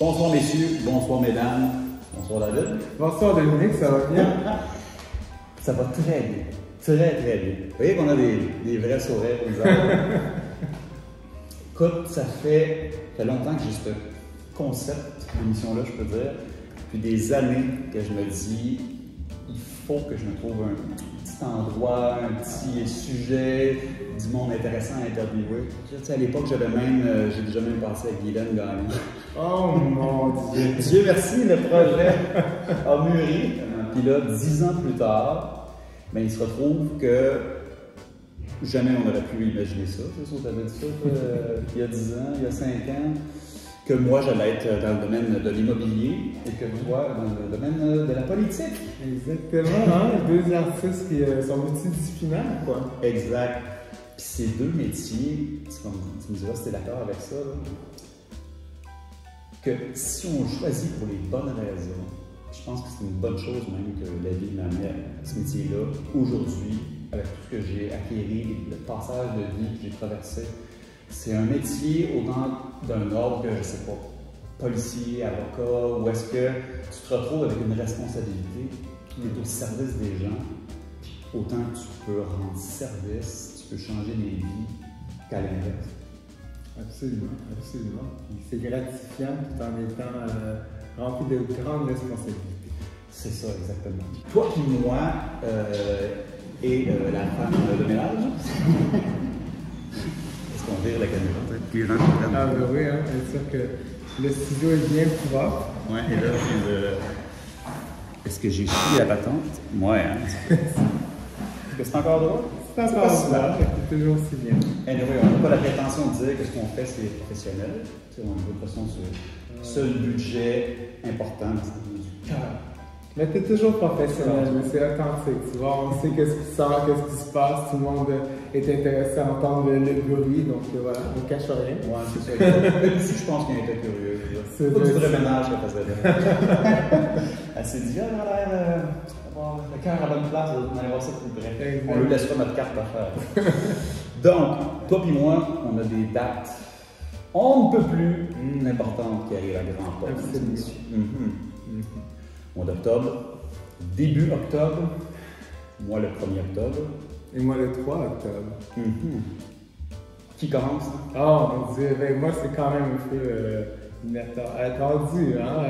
Bonsoir messieurs, bonsoir mesdames, bonsoir David. Bonsoir Dominique, ça va bien? Ça va très bien, très bien. Vous voyez qu'on a des vrais sourires au visage. Écoute, ça fait longtemps que j'ai ce concept d'émission-là, je peux dire. Puis des années que je me dis, il faut que je me trouve un petit endroit, un petit sujet, du monde intéressant à interviewer. Tu sais, à l'époque, j'ai déjà même passé avec Guylaine Gagnon. Oh mon Dieu! Dieu merci, le projet a mûri. Puis là, 10 ans plus tard, ben, il se retrouve que jamais on aurait pu imaginer ça. Tu sais, t'avais dit ça il y a 10 ans, il y a 5 ans, que moi j'allais être dans le domaine de l'immobilier et que toi dans le domaine de la politique. Exactement, hein? Deux artistes qui sont multidisciplinaires, quoi. Exact. Puis ces deux métiers, tu me diras si tu es d'accord avec ça, là, que si on choisit pour les bonnes raisons, je pense que c'est une bonne chose même que la vie m'amène à ce métier-là aujourd'hui, avec tout ce que j'ai acquis, le passage de vie que j'ai traversé. C'est un métier autant d'un ordre que, je sais pas, policier, avocat, où est-ce que tu te retrouves avec une responsabilité, tu es au service des gens, autant que tu peux rendre service, tu peux changer des vies qu'à l'inverse. Absolument, absolument. C'est gratifiant tout en étant rempli de grandes responsabilités. C'est ça, exactement. Toi qui moi et la femme de ménage. Est-ce qu'on vire la caméra? Puis les gens comprennent. Ah ben oui, hein, c'est sûr que le studio est bien propre. Ouais, et là, est-ce que j'ai chié la patente? Ouais, hein. Est-ce que c'est encore drôle? C'est encore là, c'est toujours aussi bien. Anyway, on n'a pas la prétention de dire que ce qu'on fait, c'est professionnel. Tu sais, on a de toute façon ce seul budget important, c'est du cœur. Mais tu es toujours professionnel, mais c'est authentique, tu vois, on sait qu'est-ce qui sort, qu'est-ce qui se passe, tout le monde est intéressé à entendre le bruit, donc voilà, on ne cache rien. Ouais, c'est ça. Même si je pense qu'il était curieux. C'est pas du vrai ménage qu'elle faisait là. Elle s'est dit, ah, elle a l'air d'avoir le cœur à bonne place, on allait voir ça plus près. On lui laissera notre carte d'affaires. Donc, toi et moi, on a des dates, on ne peut plus importantes qui arrivent à grands pas. Mois d'octobre, début octobre, moi le 1er octobre. Et moi le 3 octobre. Qui commence? Oh mon Dieu, ben, moi c'est quand même un peu attendu. Hein?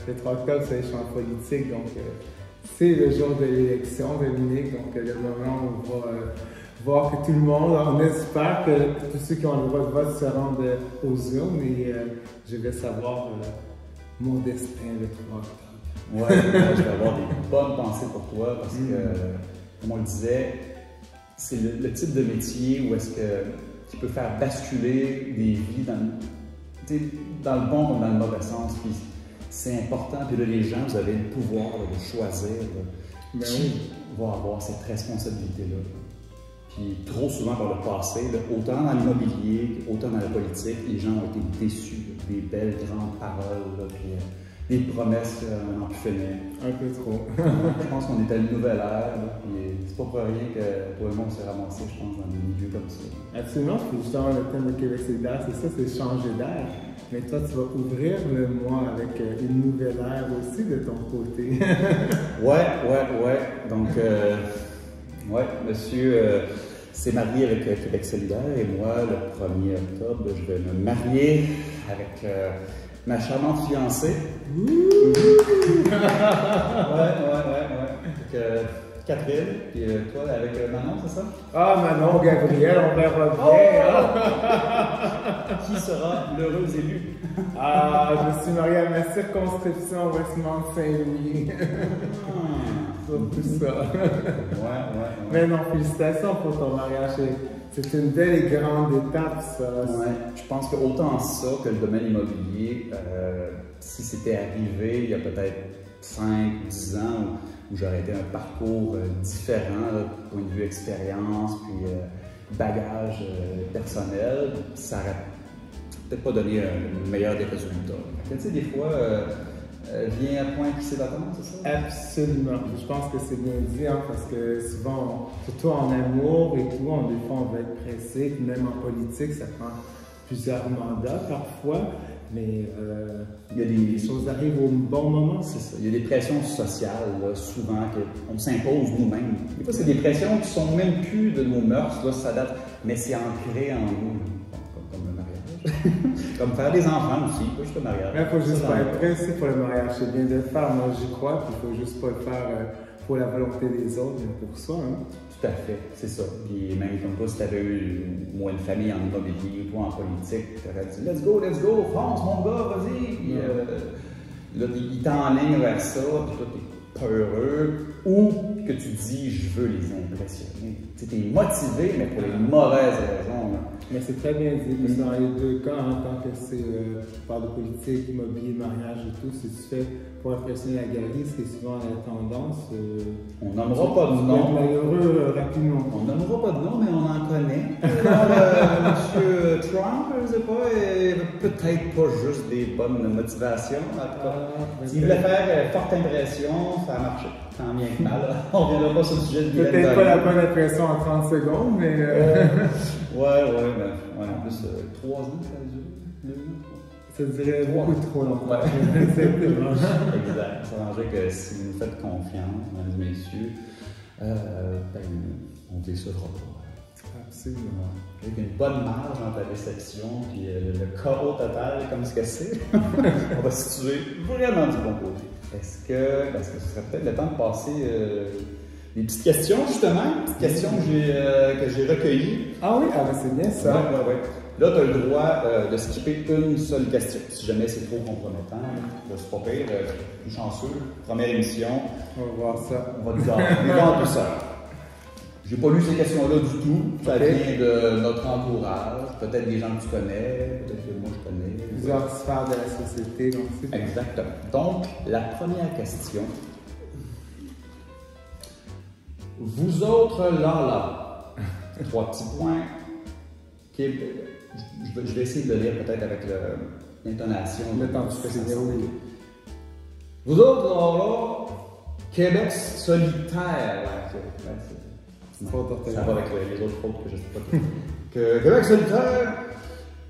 Le 3 octobre c'est l'échange politique, donc c'est le jour de l'élection, Dominique, donc le moment où on va voir que tout le monde, on espère que tous ceux qui ont le droit de vote se rendent aux urnes et je vais savoir mon destin le 3 octobre. Ouais, je vais avoir des bonnes pensées pour toi parce que, comme on le disait, c'est le type de métier où est-ce que tu peux faire basculer des vies dans le bon comme dans le mauvais sens. Puis c'est important. Puis là, les gens, vous avez le pouvoir là, de choisir là, qui va avoir cette responsabilité-là. Puis trop souvent par le passé, là, autant dans l'immobilier, autant dans la politique, les gens ont été déçus là, des belles grandes paroles. Là, puis, des promesses en plus finir. Un peu trop. Je pense qu'on est à une nouvelle ère, et c'est pas pour rien que tout le monde s'est ramassé, je pense, dans des milieux comme ça. Absolument, puis justement, le thème de Québec solidaire, c'est ça, c'est changer d'air. Mais toi, tu vas ouvrir le mois avec une nouvelle ère aussi de ton côté. Ouais. Donc, monsieur s'est marié avec Québec solidaire, et moi, le 1er octobre, je vais me marier avec ma charmante fiancée. Ouais. Catherine, puis toi avec Manon, c'est ça? Ah, Manon, Gabriel, on verra bien. Qui sera l'heureux élu? Ah, je suis marié à ma circonscription Westmount-Saint-Louis. C'est tout ça. Ouais. Mais non, félicitations pour ton mariage. C'est une belle et grande étape, ça. Ouais, je pense que autant ça que le domaine immobilier, si c'était arrivé il y a peut-être 5-10 ans où j'aurais été un parcours différent, là, point de vue expérience, puis bagage personnel, ça n'aurait peut-être pas donné le meilleur des résultats. Tu sais, des fois, vient à point qui s'est d'attendre, c'est ça? Absolument. Je pense que c'est bien dit, hein, parce que souvent, surtout en amour et tout, des fois on va être pressé, puis même en politique, ça prend plusieurs mandats parfois. Mais Il y a les choses arrivent au bon moment. C'est ça. Il y a des pressions sociales, là, souvent, qu'on s'impose nous-mêmes. Des fois, c'est des pressions qui sont même plus de nos mœurs, là, ça date, mais c'est ancré en nous, comme le mariage. Comme faire des enfants aussi, pas juste le mariage. Il ne faut juste pas être pressé pour le mariage, c'est bien de le faire. Moi, j'y crois, puis il ne faut juste pas le faire pour la volonté des autres, mais pour soi. Hein. Tout à fait, c'est ça. Puis même comme toi, si tu avais eu, moi, une famille en immobilier ou toi en politique, tu aurais dit let's go, France, mon gars, vas-y. Puis là, il t'enligne vers ça, puis toi, t'es peureux. Ou que tu dis je veux les impressionner. Tu es motivé, mais pour les mauvaises raisons. Là. Mais c'est très bien dit, parce que dans les deux cas, en tant que c'est par de politique, immobilier, mariage et tout, si tu fais pour impressionner la galerie, c'est souvent la tendance. On nommera pas de nom. Malheureux rapidement. On nommera pas de nom, mais on en connaît. Monsieur Trump, je sais pas, peut-être pas juste des bonnes motivations. S'il voulait faire forte impression, ça a marché. Tant bien que mal. On ne reviendra pas sur le sujet de Guylaine peut-être pas la bonne impression en 30 secondes, mais. Ouais, en plus, 3 ans, ça a duré. 2 ans. Ça dirait beaucoup trop longtemps. Ouais. Exactement. Exact. Ça veut dire que si vous nous faites confiance, mesdames et messieurs, on ne décevra pas. Absolument. Avec une bonne marge dans ta réception, puis le chaos total, comme ce que c'est, on va se situer vraiment du bon côté. Est-ce que ce serait peut-être le temps de passer des petites questions, justement, petites questions que j'ai recueillies. Ah oui, c'est bien ça. Ouais. Là, tu as le droit de skipper une seule question. Si jamais c'est trop compromettant, c'est pas pire, plus chanceux. Première émission. On va voir ça. On va nous voir tout ça. J'ai pas lu ces questions-là du tout. Ça vient de notre entourage. Peut-être des gens que tu connais, peut-être que moi je connais. Plusieurs sphères de la société. Donc exactement. Donc, la première question. Vous autres, là. 3 petits points. Je vais essayer de le lire peut-être avec l'intonation. Le temps du président, oui. Vous autres, là, Québec solitaire. Ça va avec les autres fautes que je ne sais pas. Québec solitaire,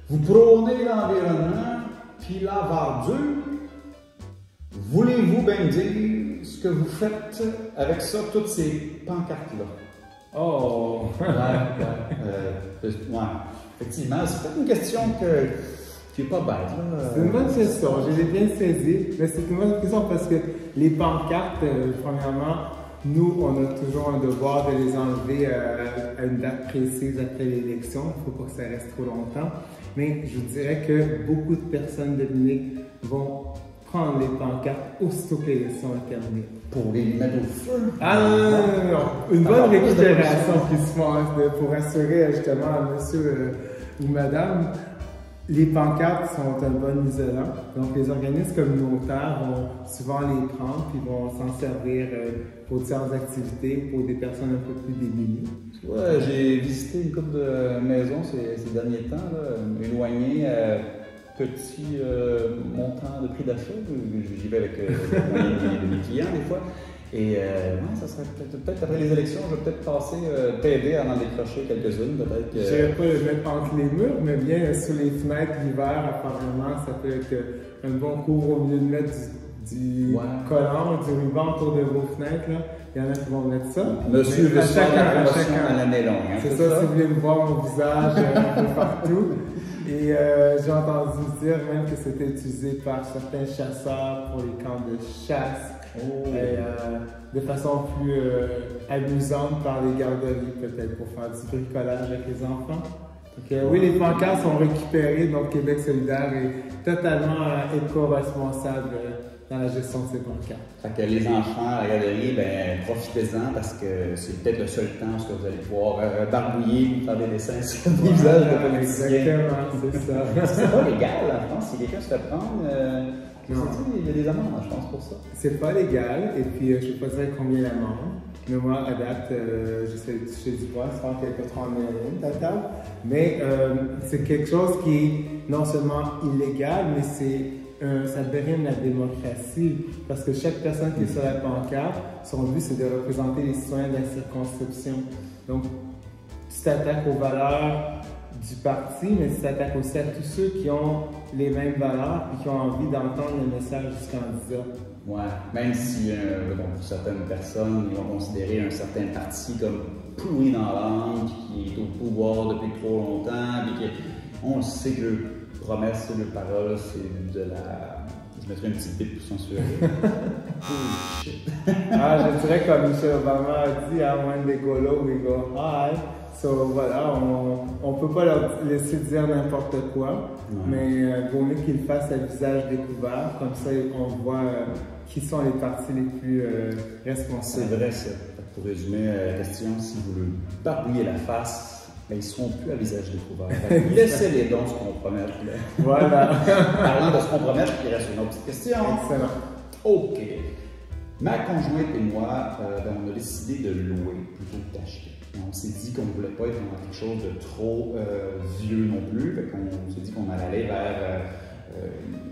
vous prônez l'environnement, puis la verdure. Voulez-vous bien dire ce que vous faites avec ça, toutes ces pancartes-là? Oh! Ouais. Effectivement, c'est peut-être une question qui n'est pas bête. C'est une bonne question, je l'ai bien saisie, mais c'est une bonne question parce que les pancartes, premièrement, nous, on a toujours un devoir de les enlever à une date précise après l'élection. Il ne faut pas que ça reste trop longtemps. Mais je vous dirais que beaucoup de personnes, Dominique, vont prendre les pancartes aussitôt que l'élection est terminée. Pour les mettre au feu? Ah non. Une bonne récupération qui se fait pour assurer justement à monsieur ou madame. Les pancartes sont un bon isolant. Donc, les organismes communautaires vont souvent les prendre puis vont s'en servir pour différentes activités pour des personnes un peu plus démunies. Ouais, j'ai visité une couple de maisons ces derniers temps, là, éloignées à petit montant de prix d'achat. J'y vais avec mes clients des fois. Et ça serait peut-être après les élections, je vais peut-être passer, t'aider à en décrocher quelques-unes, peut-être. Je ne vais pas le mettre entre les murs, mais bien sur les fenêtres l'hiver, apparemment, ça peut être un bon cours au milieu de mettre du collant, du ruban autour de vos fenêtres. Là. Il y en a qui vont mettre ça. Monsieur veut faire la promotion à l'année longue. Hein, c'est ça, si vous voulez me voir mon visage un peu partout. Et j'ai entendu dire même que c'était utilisé par certains chasseurs pour les camps de chasse. De façon plus amusante par les garderies, peut-être pour faire du bricolage avec les enfants. Donc, oui, les pancartes sont récupérées, donc Québec solidaire est totalement éco-responsable dans la gestion de ces pancartes. Fait que les enfants à la galerie, profitez-en parce que c'est peut-être le seul temps où vous allez pouvoir barbouiller, faire des dessins sur des visages de politiciens. Exactement, c'est ça. C'est pas légal en France, si quelqu'un se fait prendre. Il y a des amendes, je pense, pour ça. C'est pas légal, et puis je ne sais pas dire combien l'amende. Mais moi, à date, j'essaie de toucher du bois, c'est quelque 30 000 total. Mais c'est quelque chose qui est non seulement illégal, mais ça brime la démocratie. Parce que chaque personne qui est sur la pancarte, son but, c'est de représenter les citoyens de la circonscription. Donc, tu t'attaques aux valeurs du parti, mais ça s'attaque aussi à tous ceux qui ont les mêmes valeurs et qui ont envie d'entendre le message du candidat. Ouais, même si bon, pour certaines personnes, ils vont considérer un certain parti comme pourri dans l'âme, qui est au pouvoir depuis trop longtemps, puis on sait que leurs promesses, leurs paroles, c'est de la... Je mettrais une petite bite pour censurer. Holy shit! Je dirais comme Michelle Obama a dit, when they go low, we go high. So voilà, on peut pas leur laisser dire n'importe quoi, mais vaut mieux qu'ils le fassent à visage découvert, comme ça on voit qui sont les partis les plus responsables. C'est vrai ça. Pour résumer la question, si vous leur barbouillez la face, ben, ils ne seront plus à visage découvert. Laissez-les donc se compromettre. Voilà. Parlant de se compromettre, il reste une autre petite question. Excellent. OK. Ma conjointe et moi, on a décidé de louer plutôt que d'acheter. On s'est dit qu'on ne voulait pas être dans quelque chose de trop vieux non plus. Fait qu'on s'est dit qu'on allait aller vers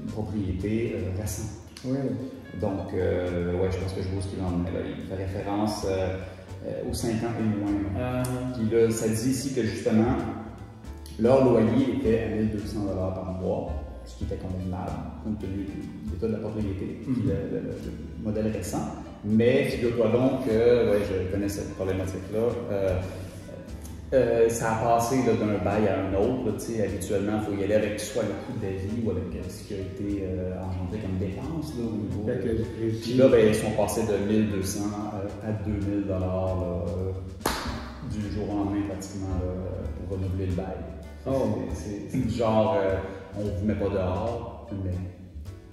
une propriété récente. Oui. Donc, ouais, je pense que je vois ce qu'il en est. Là. Il fait référence aux 5 ans et moins. Puis là, ça dit ici que justement, leur loyer était à 1 200 $ par mois, ce qui était convenable, compte tenu de l'état de la propriété, puis le modèle récent. Mais figure-toi donc que, ouais, je connais cette problématique-là. Ça a passé d'un bail à un autre. Habituellement, il faut y aller avec soit le coût de la vie ou avec ce qui a été engendré comme dépense là, au niveau. Puis là, ben, ils sont passés de 1 200 à 2 000 $ du jour au lendemain pratiquement pour renouveler le bail. C'est du genre, on ne vous met pas dehors, mais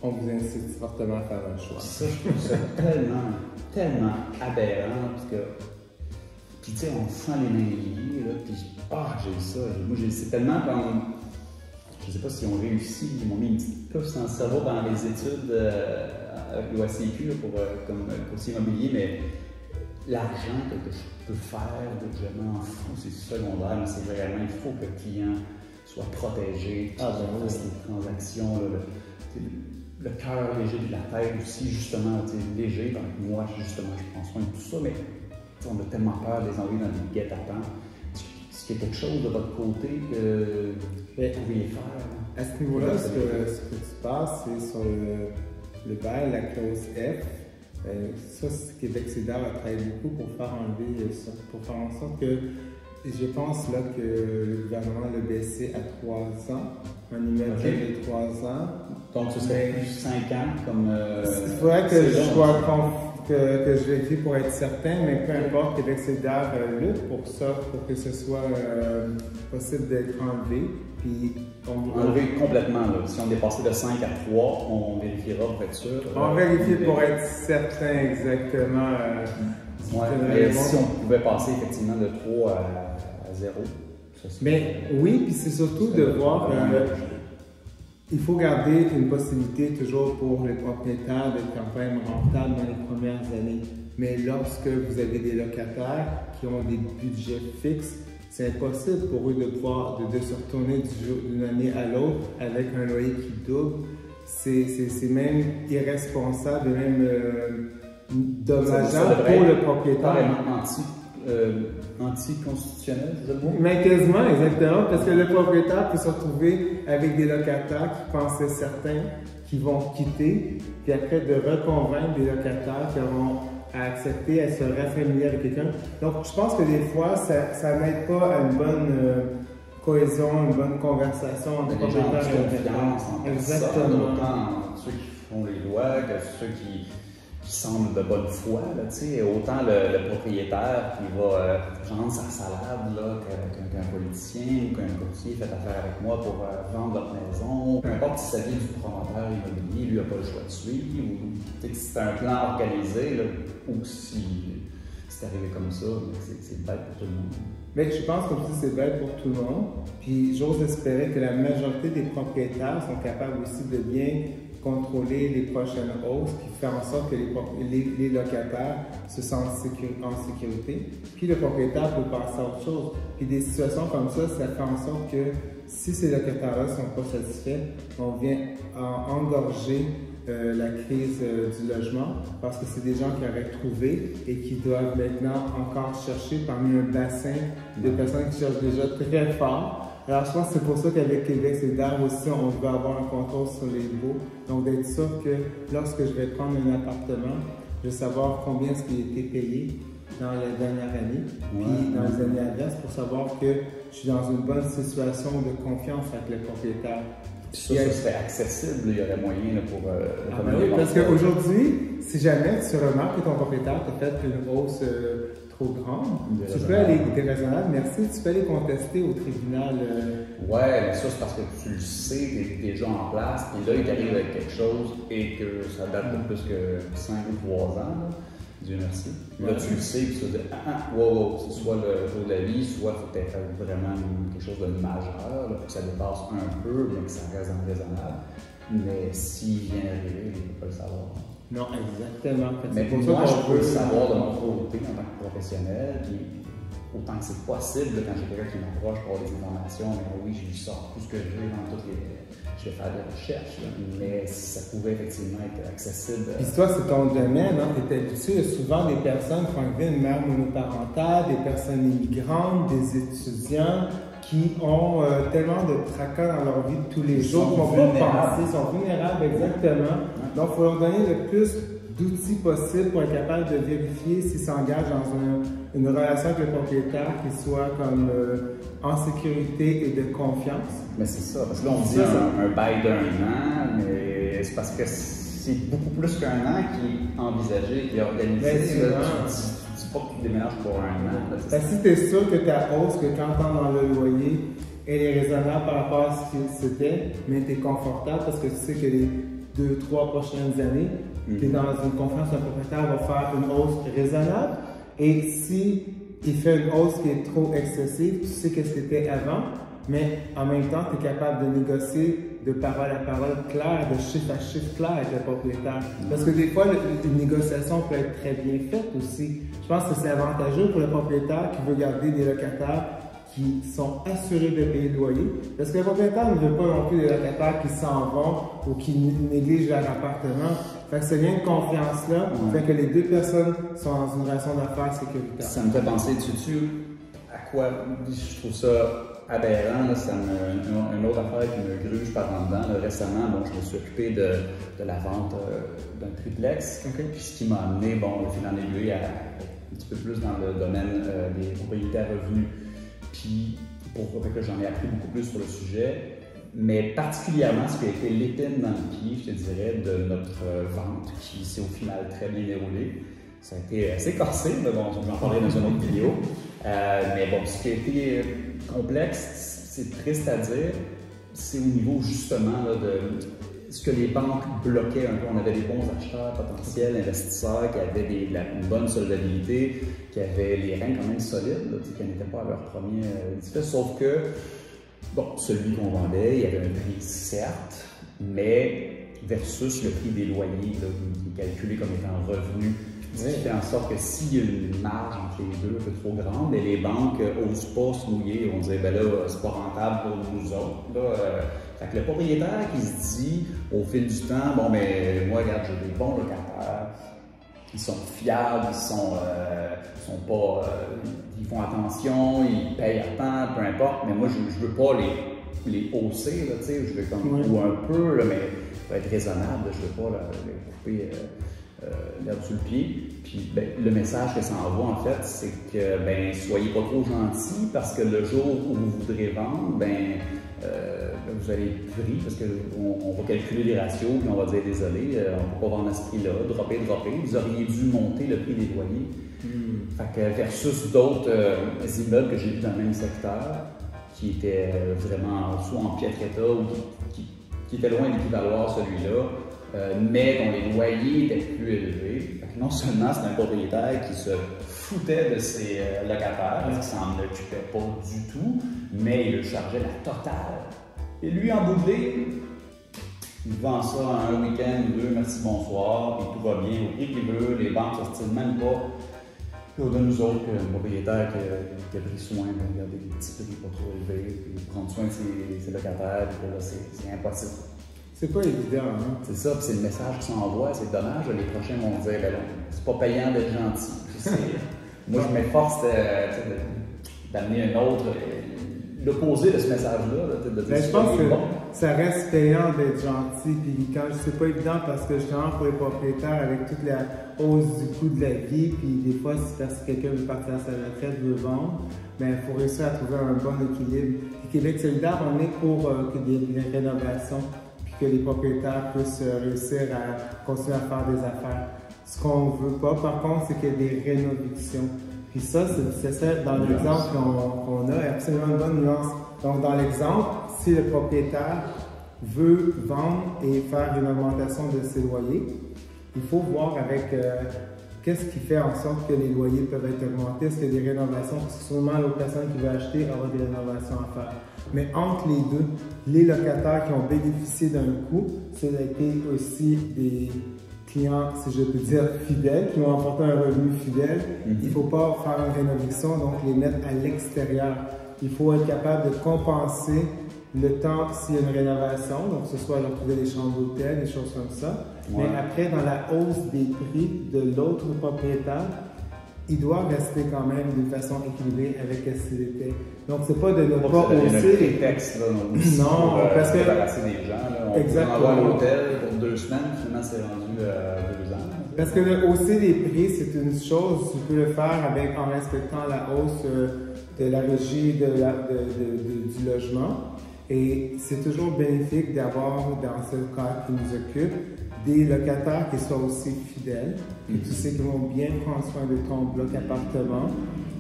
on vous incite fortement à faire un choix. Ça, je trouve ça tellement aberrant parce que. Puis tu sais, on sent les mains liées, là, puis j'ai ça. Moi, c'est tellement comme... Je sais pas si on réussi, ils m'ont mis une petite puce dans le cerveau pendant les études avec l'OACQ comme courtier immobilier, mais l'argent que je peux faire, que je m'en fous, c'est secondaire, mais c'est vraiment, il faut que le client soit protégé, qu'il fasse des transactions, le cœur léger de la tête aussi, justement, léger, donc moi, justement, je prends soin de tout ça, mais on a tellement peur de les envoyer dans des guet-apens. Est-ce qu'il y a quelque chose de votre côté que vous pourriez faire? À ce niveau-là, ce que tu passes, c'est sur le bail, la clause F. Ça, Québec solidaire a travaillé beaucoup pour faire enlever ça, pour faire en sorte que, je pense là que le gouvernement l'a baissé à 3 ans, un immeuble de 3 ans. Donc ce serait plus 5 ans comme... Il faudrait que je vérifie pour être certain, mais peu importe, Québec solidaire lutte pour ça, pour que ce soit possible d'être enlevé. Puis enlevé complètement, là. Si on est passé de 5 à 3, on vérifiera pour être sûr. On vérifie pour être certain exactement. Mais si on pouvait passer effectivement de 3 à 0. Mais oui, puis c'est surtout de voir... il faut garder une possibilité toujours pour les propriétaires d'être quand même rentables dans les premières années. Mais lorsque vous avez des locataires qui ont des budgets fixes, c'est impossible pour eux de pouvoir de se retourner d'une année à l'autre avec un loyer qui double. C'est même irresponsable et même dommageable pour le propriétaire. Anticonstitutionnel, c'est ça le mot? Mais quasiment, exactement, parce que le propriétaire peut se retrouver avec des locataires qui pensaient certains qui vont quitter, puis après de reconvaincre des locataires qui auront à accepter, à se raffamilier avec quelqu'un. Donc, je pense que des fois, ça n'aide pas à une bonne cohésion, une bonne conversation entre propriétaires et locataires. Exactement. Autant ceux qui font les lois que ceux qui semblent de bonne foi, là, autant le propriétaire qui va prendre sa salade qu'un politicien ou qu'un courtier fait affaire avec moi pour vendre votre maison. Peu importe si ça vient du promoteur immobilier, lui n'a pas le choix de suivre, ou si c'est un plan organisé, là, ou si c'est arrivé comme ça, c'est bête pour tout le monde. Mais je pense comme si c'est bête pour tout le monde. Puis j'ose espérer que la majorité des propriétaires sont capables aussi de bien contrôler les prochaines hausses, qui fait en sorte que les locataires se sentent en sécurité. Puis le propriétaire peut passer à autre chose. Puis des situations comme ça fait en sorte que si ces locataires-là ne sont pas satisfaits, on vient engorger la crise du logement parce que c'est des gens qui auraient trouvé et qui doivent maintenant encore chercher parmi un bassin de personnes qui cherchent déjà très fort Alors, je pense que c'est pour ça qu'avec Québec solidaire aussi, on veut avoir un contrôle sur les baux. Donc, d'être sûr que lorsque je vais prendre un appartement, je vais savoir combien est-ce qu'il a été payé dans la dernière année, puis dans les années adverses, pour savoir que je suis dans une bonne situation de confiance avec le propriétaire. Ça serait accessible, il y aurait moyen là, pour oui, parce qu'aujourd'hui, si jamais tu remarques que ton propriétaire t'a fait une hausse trop grande, tu peux aller, déraisonnable, merci, tu peux aller contester au tribunal. Ouais, mais ça c'est parce que tu le sais, tu es déjà en place, et là il t'arrive avec quelque chose et que ça date de plus que 5 ou 3 ans. Là. Dieu merci. Là, tu le sais, puis tu te dis, wow, c'est soit le jour de la vie, soit il faut que tu aies fait vraiment quelque chose de majeur, là, pour que ça dépasse un peu, mais que ça reste raisonnable. Mais s'il vient d'arriver, il ne peut pas le savoir. Non, exactement. Mais pour moi, je peux le savoir de mon côté en tant que professionnel, puis autant que c'est possible, quand j'ai quelqu'un qui m'approche pour avoir des informations, mais oui, je sors tout ce que j'ai dans toutes les. Je vais faire des recherches, là, mais ça pouvait effectivement être accessible. Puis toi, c'est ton domaine, hein? Tu es habitué, il y a souvent des personnes qui ont une mère monoparentale, des personnes immigrantes, des étudiants qui ont tellement de tracas dans leur vie de tous les jours, qui ne vont pas penser, sont vulnérables, exactement. Donc, il faut leur donner le plus d'outils possibles pour être capable de vérifier s'ils s'engagent dans une relation avec le propriétaire qui soit comme en sécurité et de confiance. Mais c'est ça, parce que là on dit un bail d'1 an, mais c'est parce que c'est beaucoup plus qu'un an qui est envisagé, qui est organisé. Tu ne dis pas que tu déménages pour 1 an. Là, si tu es sûr que ta hausse, que quand tu entres dans le loyer, elle est raisonnable par rapport à ce que c'était, mais tu es confortable parce que tu sais que les 2-3 prochaines années, tu es dans une confiance, un propriétaire va faire une hausse raisonnable. Et si il fait une hausse qui est trop excessive, tu sais qu'est-ce que c'était avant, mais en même temps, tu es capable de négocier de parole à parole claire, de chiffre à chiffre clair avec le propriétaire. Parce que des fois, une négociation peut être très bien faite aussi. Je pense que c'est avantageux pour le propriétaire qui veut garder des locataires qui sont assurés de payer le loyer. Parce que le propriétaire ne veut pas non plus des locataires qui s'en vont ou qui négligent leur appartement. Fait que ce lien de confiance-là fait que les deux personnes sont dans une relation d'affaires sécuritaire. Ça me fait penser, tu à quoi je trouve ça aberrant, c'est une autre affaire qui me gruge par en dedans. Là, récemment, bon, je me suis occupé de la vente d'un triplex. Puis ce qui m'a amené, bon, le fil en aiguille, à un petit peu plus dans le domaine des propriétés à revenus. Puis, que j'en ai appris beaucoup plus sur le sujet, mais particulièrement ce qui a été l'épine dans le pied, je te dirais, de notre vente qui s'est au final très bien déroulée. Ça a été assez corsé, mais bon, je vais en parler dans une autre vidéo. Mais bon, ce qui a été complexe, c'est triste à dire, c'est au niveau justement là, de ce que les banques bloquaient un peu. On avait des bons acheteurs potentiels, investisseurs qui avaient une bonne solvabilité, qui avaient les reins quand même solides, là, qui n'étaient pas à leur premier édifice. Sauf que, bon, celui qu'on vendait, il y avait un prix certes, mais versus le prix des loyers, là, qui est calculé comme étant revenu. Ce qui fait en sorte que s'il y a une marge entre les deux un peu trop grande, mais les banques n'osent pas se mouiller, on disait ben là, c'est pas rentable pour nous autres. Là, fait que le propriétaire qui se dit au fil du temps, bon ben moi regarde, j'ai des bons locataires, ils sont fiables, ils ils font attention, ils payent à temps, peu importe, mais moi je veux pas les hausser, là, tu sais, je veux comme ou un peu, là, mais pour être raisonnable, je veux pas les couper l'herbe sous le pied. Puis ben, le message que ça envoie en fait, c'est que ben soyez pas trop gentils parce que le jour où vous voudrez vendre, vous allez être pris parce qu'on va calculer les ratios puis on va dire désolé, on ne peut pas vendre à ce prix-là, dropper. Vous auriez dû monter le prix des loyers. Fait que versus d'autres immeubles que j'ai vus dans le même secteur qui étaient vraiment soit en piètre état ou qui étaient loin d'équivaloir celui-là. Mais dont les loyers étaient plus élevés. Fait que non seulement c'est un propriétaire qui se foutait de ses locataires, parce qu'il s'en occupait pas du tout, mais il le chargeait la totale. Et lui, en bout de ligne, il vend ça à un week-end ou deux, merci, bonsoir, puis tout va bien au prix qu'il veut, les banques ne s'ostinent même pas. Puis au-delà de nous autres, le propriétaire qui a pris soin de regarder les petits prix pas trop élevés, puis prendre soin de ses locataires, puis là, c'est impossible. C'est pas évident, hein? C'est ça, puis c'est le message qui s'envoie, c'est dommage, les prochains vont dire, ben c'est pas payant d'être gentil. Moi, je m'efforce d'amener l'opposé de ce message-là, là, de dire je pense que bon. ça reste payant d'être gentil, puis quand c'est pas évident parce que justement pour les propriétaires, avec toute la hausse du coût de la vie, puis des fois si parce que quelqu'un veut partir à sa retraite, veut vendre, il faut réussir à trouver un bon équilibre. Et Québec solidaire, on est pour qu'il y ait des rénovations, puis que les propriétaires puissent réussir à continuer à faire des affaires. Ce qu'on veut pas, par contre, c'est qu'il y ait des rénovations. Puis ça, c'est ça, dans l'exemple qu'on a, absolument une bonne nuance. Donc, dans l'exemple, si le propriétaire veut vendre et faire une augmentation de ses loyers, il faut voir avec qu'est-ce qui fait en sorte que les loyers peuvent être augmentés. Est-ce qu'il y a des rénovations? Parce que sûrement l'autre personne qui va acheter aura des rénovations à faire. Mais entre les deux, les locataires qui ont bénéficié d'un coût, ça a été aussi des clients, si je peux dire, fidèles, qui ont apporté un revenu fidèle. Il ne faut pas faire une rénovation, donc les mettre à l'extérieur. Il faut être capable de compenser le temps s'il y a une rénovation, donc que ce soit leur trouver des chambres d'hôtel, des choses comme ça. Ouais. Mais après, dans la hausse des prix de l'autre propriétaire, il doit rester quand même d'une façon équilibrée avec ce qu'il était. Donc, c'est pas de ne pas hausser les textes. Non, parce que. Débarrasser des gens. Là. On exactement. va à l'hôtel pour 2 semaines, finalement, c'est rendu 2 ans. Parce que le hausser les prix, c'est une chose. Tu peux le faire en respectant la hausse de la régie du logement. Et c'est toujours bénéfique d'avoir, dans ce cas qui nous occupe, des locataires qui soient aussi fidèles, que tu sais qu'ils vont bien prendre soin de ton bloc appartement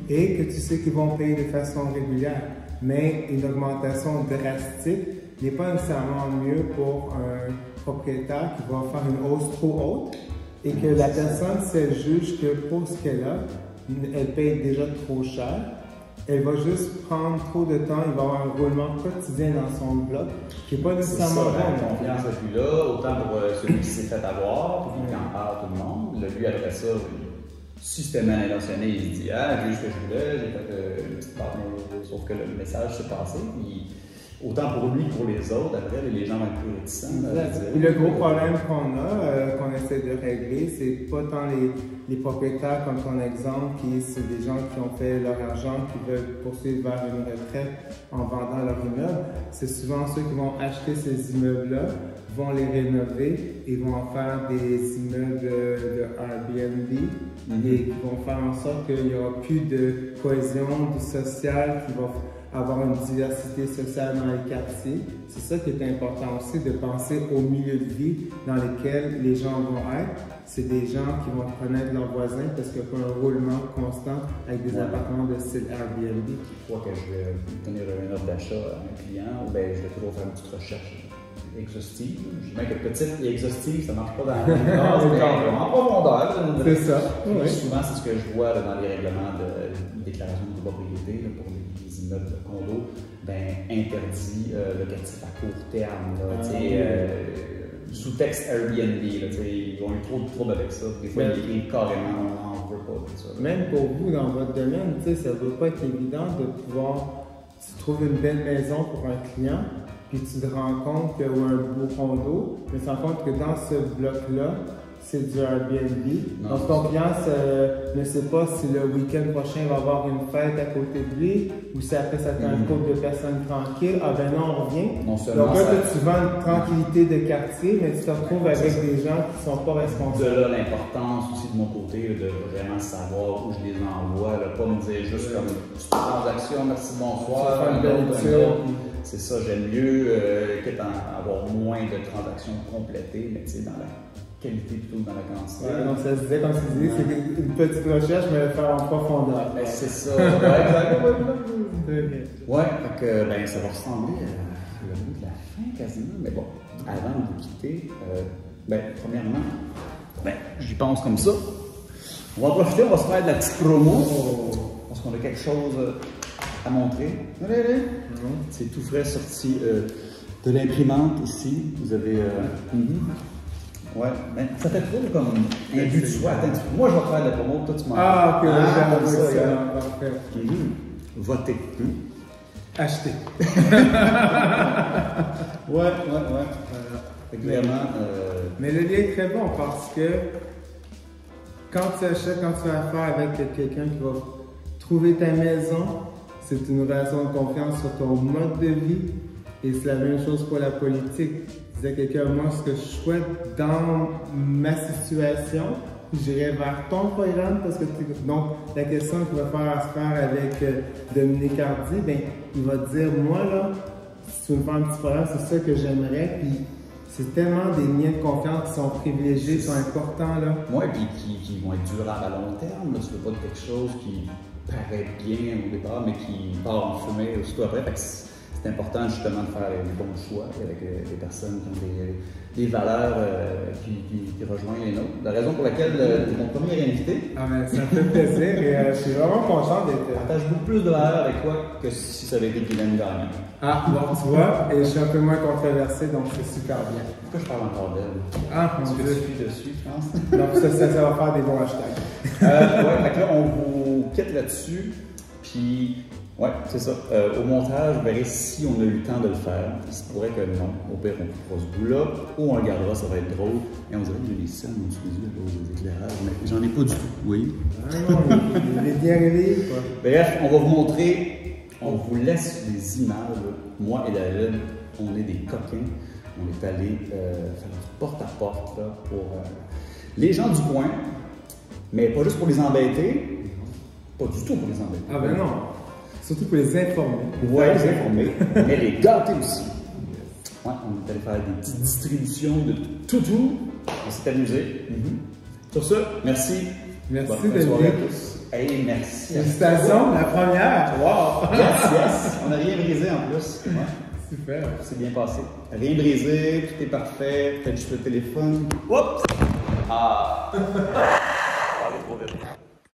et que tu sais qu'ils vont payer de façon régulière. Mais une augmentation drastique n'est pas nécessairement mieux pour un propriétaire qui va faire une hausse trop haute et que la personne, si elle juge que pour ce qu'elle a, elle paye déjà trop cher. Elle va juste prendre trop de temps, il va avoir un roulement quotidien dans son bloc qui n'est pas nécessairement bon. La confiance n'est plus là, autant pour celui qui s'est fait avoir, puis qui en parle tout le monde. Lui, après ça, systématiquement intentionné, il se dit ah, j'ai eu ce que je voulais, j'ai fait une petite part, sauf que le message s'est passé. Puis, autant pour lui que pour les autres, après, les gens vont être plus réticents. Et le gros problème qu'on a, qu'on essaie de régler, c'est pas tant les propriétaires comme ton exemple, qui c'est des gens qui ont fait leur argent, qui veulent poursuivre vers une retraite en vendant leur immeuble. C'est souvent ceux qui vont acheter ces immeubles-là, vont les rénover et vont en faire des immeubles de Airbnb et qui vont faire en sorte qu'il n'y aura plus de cohésion sociale, qui va avoir une diversité sociale dans les quartiers. C'est ça qui est important aussi, de penser au milieu de vie dans lequel les gens vont être. C'est des gens qui vont connaître leurs voisins parce qu'il n'y a pas un roulement constant avec des appartements de style Airbnb. Une fois que je vais tenir une offre d'achat à un client, ben, je vais toujours faire une petite recherche exhaustive. Je dis bien que petite et exhaustive, ça ne marche pas dans la même case, mais en profondeur. C'est ça. Oui. Souvent, c'est ce que je vois dans les règlements de déclaration de propriété pour les immeubles de condo, interdit locatif à court terme. Sous-texte Airbnb, ils ont eu trop de troubles avec ça. Des fois, ils écrivent carrément, on n'en veut pas. Ça. Même pour vous, dans votre domaine, ça ne doit pas être évident de pouvoir. Tu trouves une belle maison pour un client, puis tu te rends compte qu'il y a un beau condo, mais tu te rends compte que dans ce bloc-là, c'est du Airbnb. Donc ton client ne sait pas si le week-end prochain il va avoir une fête à côté de lui ou si après ça fait un couple de personnes tranquilles. Ah ben non, on revient. Donc là, tu vends une tranquillité de quartier, mais tu te retrouves avec des gens qui ne sont pas responsables. De là, l'importance aussi de mon côté de vraiment savoir où je les envoie, là, pas me dire juste comme une transaction, merci, bonsoir, c'est ça, j'aime mieux quitte à avoir moins de transactions complétées, mais tu sais, dans la qualité plutôt que dans la quantité. Ouais, donc ça se disait, comme tu dis, c'est une petite recherche, mais le faire en profondeur. C'est ça, exactement. Ouais, fait que ça va ressembler à le bout de la fin quasiment, mais bon, avant de vous quitter, premièrement, j'y pense comme ça. On va en profiter, on va se faire de la petite promo, parce qu'on a quelque chose à montrer. Allez. C'est tout frais sorti de l'imprimante ici. Vous avez... Ouais, mais ça fait trop comme un but de soi. Moi, je vais faire la promo, toi, tu m'en Ah, ok, comme ça, parfait. Votez. Acheter. Ouais. Vraiment. Mais le lien est très bon parce que quand tu achètes, quand tu as affaire avec quelqu'un qui va trouver ta maison, c'est une relation de confiance sur ton mode de vie. Et c'est la même chose pour la politique. Disait quelqu'un, moi, ce que je souhaite dans ma situation, j'irai vers ton programme parce que donc la question qu'il va faire se faire avec Dominique Hardy, ben il va te dire, moi là, si tu veux me faire un petit programme, c'est ça que j'aimerais. Puis c'est tellement des liens de confiance qui sont privilégiés, qui sont importants là. Oui, puis qui vont être durables à long terme. Là. C'est pas quelque chose qui paraît bien au départ, mais qui part en fumée aussitôt après. C'est important justement de faire les bons choix avec des personnes qui ont des valeurs qui rejoignent les nôtres. La raison pour laquelle tu es mon premier invité. Ah, mais ça me fait plaisir et je suis vraiment content d'être. Je partage beaucoup plus de valeurs avec toi que si ça avait été Guylaine Gagnon. Ah, bon, tu vois, et je suis un peu moins controversé, donc c'est super bien. Pourquoi je parle encore d'elle? Ah, mon Dieu. Je suis, je pense. Donc ça va faire des bons hashtags. Ouais, fait que là, on vous quitte là-dessus. Puis, ouais, c'est ça. Au montage, vous verrez si on a eu le temps de le faire. Il se pourrait que non. Au pire, on coupera ce bout-là. Ou on le gardera, ça va être drôle. Et on dirait que j'ai des scènes au-dessus des yeux à cause des éclairages. Mais j'en ai pas du tout, vous voyez? Ah non, il est bien réveillé, quoi. Bref, on va vous montrer. On vous laisse des images. Moi et David, on est des coquins. On est allé faire du porte-à-porte là, pour les gens du coin. Mais pas juste pour les embêter. Pas du tout pour les embêter. Ah ben non. Surtout pour les informer. Ouais, les informer, mais les gâter aussi. Ouais, on est allé faire des petites distributions de tout. On s'est amusé. Sur ce, merci. Merci Bonne soirée David. à tous. Hey, merci. Félicitations, la première. Wow. Yes. On n'a rien brisé en plus. Ouais. Super. C'est bien passé. Rien brisé, tout est parfait. Peut-être juste le téléphone. Oups! Ah! Ça va aller trop vite.